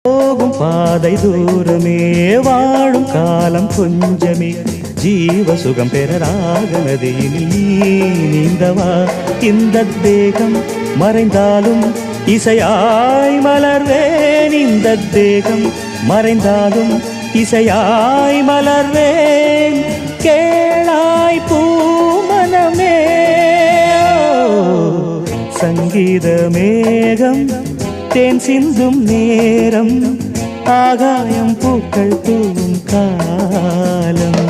போகும் பாதை தூரமே வாழும் காலம் கொஞ்சமே ஜீவ சுகம் பெற ராகநதியில் நீந்தவா இந்த தேகம் மறைந்தாலும் இசையாய் மலர்வேன் இந்த தேகம் மறைந்தாலும் இசையாய் மலர்வேன் கேளாய் பூமனமே சங்கீத மேகம் தேன் சிந்தும் நேரம் ஆகாயம் பூக்கள் தூவும் காலம்